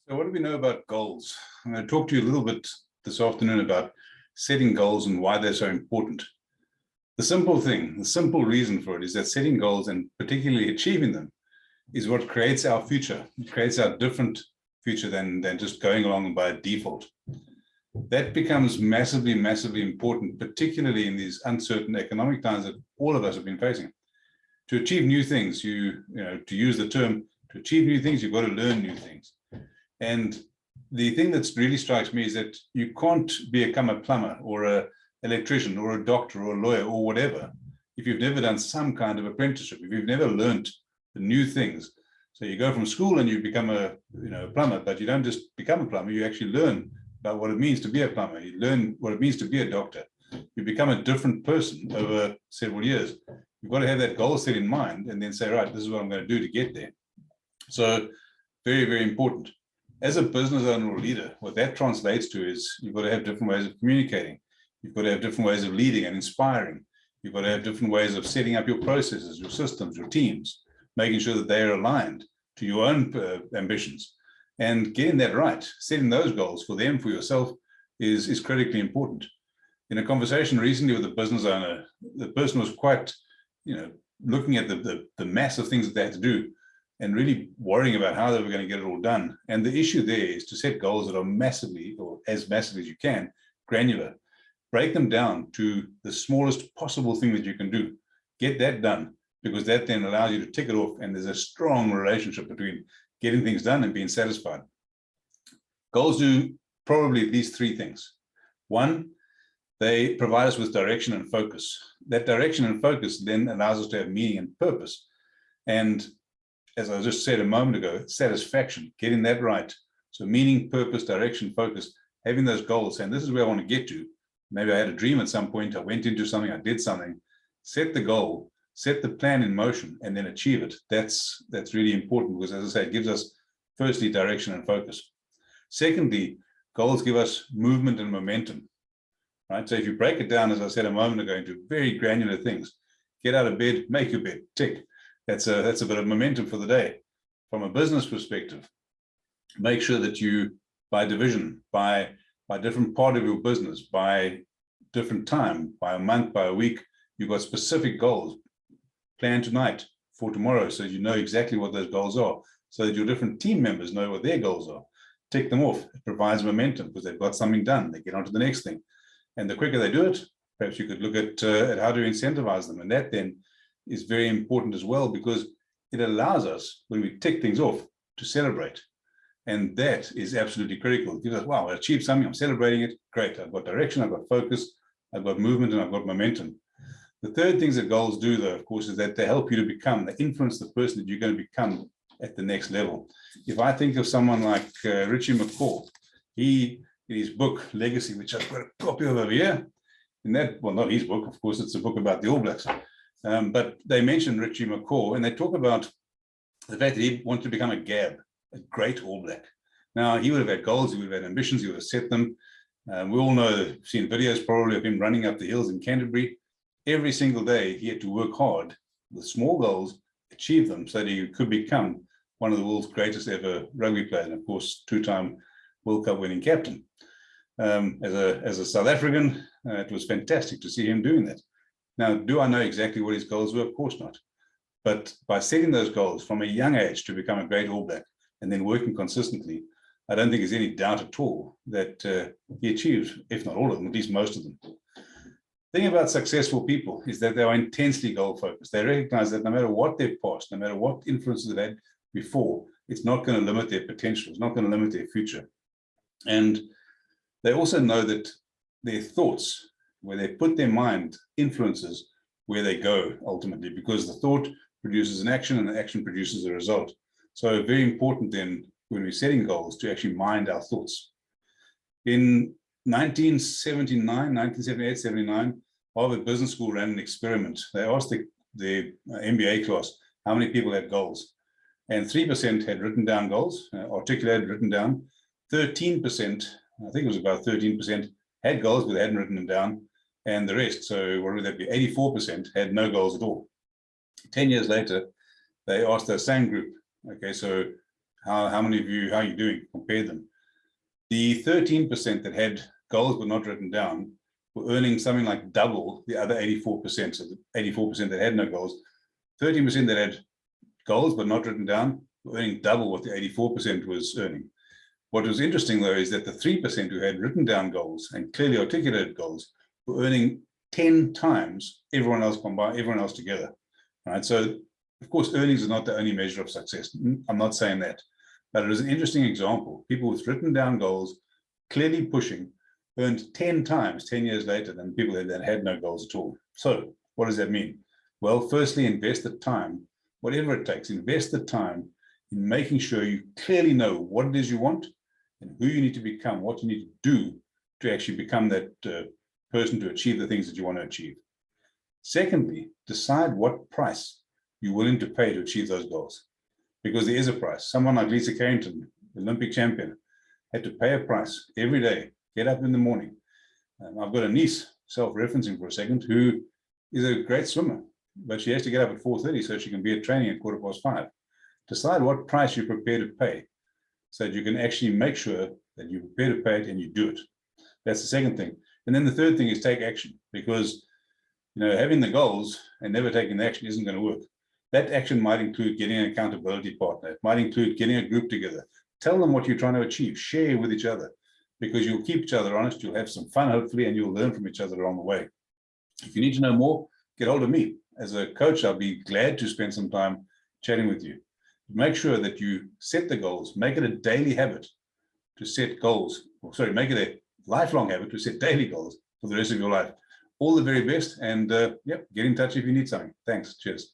So what do we know about goals? I'm going to talk to you a little bit this afternoon about setting goals and why they're so important. The simple reason for it is that setting goals and particularly achieving them is what creates our future. It creates our different future than just going along by default. That becomes massively important, particularly in these uncertain economic times that all of us have been facing. To achieve new things, to use the term, to achieve new things, you've got to learn new things. And the thing that really strikes me is that you can't become a plumber or an electrician or a doctor or a lawyer or whatever if you've never done some kind of apprenticeship, if you've never learned the new things. So you go from school and you become a plumber, but you don't just become a plumber, you actually learn about what it means to be a plumber. You learn what it means to be a doctor. You become a different person over several years. You've got to have that goal set in mind and then say, right, this is what I'm going to do to get there. So very important. As a business owner or leader, what that translates to is you've got to have different ways of communicating. You've got to have different ways of leading and inspiring. You've got to have different ways of setting up your processes, your systems, your teams, making sure that they are aligned to your own ambitions. And getting that right, setting those goals for them, for yourself, is critically important. In a conversation recently with a business owner, the person was quite, looking at the mass of things that they had to do and really worrying about how they were going to get it all done. And the issue there is to set goals that are massively, or as massively as you can, granular. Break them down to the smallest possible thing that you can do. Get that done, because that then allows you to tick it off, and there's a strong relationship between getting things done and being satisfied. Goals do probably these three things. One, they provide us with direction and focus. That direction and focus then allows us to have meaning and purpose. And as I just said a moment ago, satisfaction, getting that right. So meaning, purpose, direction, focus, having those goals, and this is where I want to get to. Maybe I had a dream at some point, I went into something, I did something, set the goal, set the plan in motion, and then achieve it. That's really important because, as I say, it gives us, firstly, direction and focus. Secondly, goals give us movement and momentum, right? So if you break it down, as I said a moment ago, into very granular things, get out of bed, make your bed, tick. That's a bit of momentum for the day. From a business perspective, make sure that you, by division, by different part of your business, by different time, by a month, by a week, you've got specific goals. Plan tonight for tomorrow, so you know exactly what those goals are, so that your different team members know what their goals are. Tick them off. It provides momentum because they've got something done. They get on to the next thing. And the quicker they do it, perhaps you could look at how to incentivize them. And that then is very important as well, because it allows us, when we tick things off, to celebrate. And that is absolutely critical. It gives us, wow, I achieved something, I'm celebrating it, great. I've got direction, I've got focus, I've got movement, and I've got momentum. The third things that goals do, though, of course, is that they help you to become, they influence the person that you're going to become at the next level. If I think of someone like Richie McCaw, in his book, Legacy, which I've got a copy of over here, in that, well, not his book, of course, it's a book about the All Blacks. But they mention Richie McCaw, and they talk about the fact that he wanted to become a GAB, a great All Black. Now, he would have had goals, he would have had ambitions, he would have set them. We all know, seen videos probably of him running up the hills in Canterbury. Every single day, he had to work hard with small goals, achieve them, so that he could become one of the world's greatest ever rugby players, and of course, two-time World Cup winning captain. As a South African, it was fantastic to see him doing that. Now, do I know exactly what his goals were? Of course not. But by setting those goals from a young age to become a great All Black and then working consistently, I don't think there's any doubt at all that he achieved, if not all of them, at least most of them. The thing about successful people is that they are intensely goal-focused. They recognize that no matter what their past, no matter what influences they've had before, it's not going to limit their potential. It's not going to limit their future. And they also know that their thoughts, where they put their mind, influences where they go ultimately, because the thought produces an action and the action produces a result. So very important then, when we're setting goals, to actually mind our thoughts. In 1978, 79, Harvard Business School ran an experiment. They asked the MBA class how many people had goals. And 3% had written down goals, articulated, written down. 13%, I think it was about 13%, had goals, but they hadn't written them down. And the rest, so what would that be? 84% had no goals at all. 10 years later, they asked the same group, okay, so How many of you, how are you doing? Compare them. The 13% that had goals but not written down were earning something like double the other 84%. So the 84% that had no goals, 13% that had goals but not written down were earning double what the 84% was earning. What was interesting, though, is that the 3% who had written down goals and clearly articulated goals were earning 10 times everyone else combined, everyone else together. Right? So, of course, earnings is not the only measure of success. I'm not saying that. But it was an interesting example. People with written down goals, clearly pushing, earned 10 times 10 years later than people that had no goals at all. So what does that mean? Well, firstly, invest the time, whatever it takes, invest the time in making sure you clearly know what it is you want and who you need to become, what you need to do to actually become that person to achieve the things that you want to achieve. Secondly, decide what price you're willing to pay to achieve those goals, because there is a price. Someone like Lisa Carrington, Olympic champion, had to pay a price every day, get up in the morning. I've got a niece, self-referencing for a second, who is a great swimmer, but she has to get up at 4:30 so she can be at training at 5:15. Decide what price you're prepared to pay so that you can actually make sure that you're prepared to pay it and you do it. That's the second thing. And then the third thing is take action, because having the goals and never taking the action isn't going to work. That action might include getting an accountability partner. It might include getting a group together. Tell them what you're trying to achieve. Share with each other, because you'll keep each other honest. You'll have some fun, hopefully, and you'll learn from each other along the way. If you need to know more, get hold of me. As a coach, I'll be glad to spend some time chatting with you. Make sure that you set the goals. Make it a daily habit to set goals. Make it a lifelong habit to set daily goals for the rest of your life. All the very best, and get in touch if you need something. Thanks. Cheers.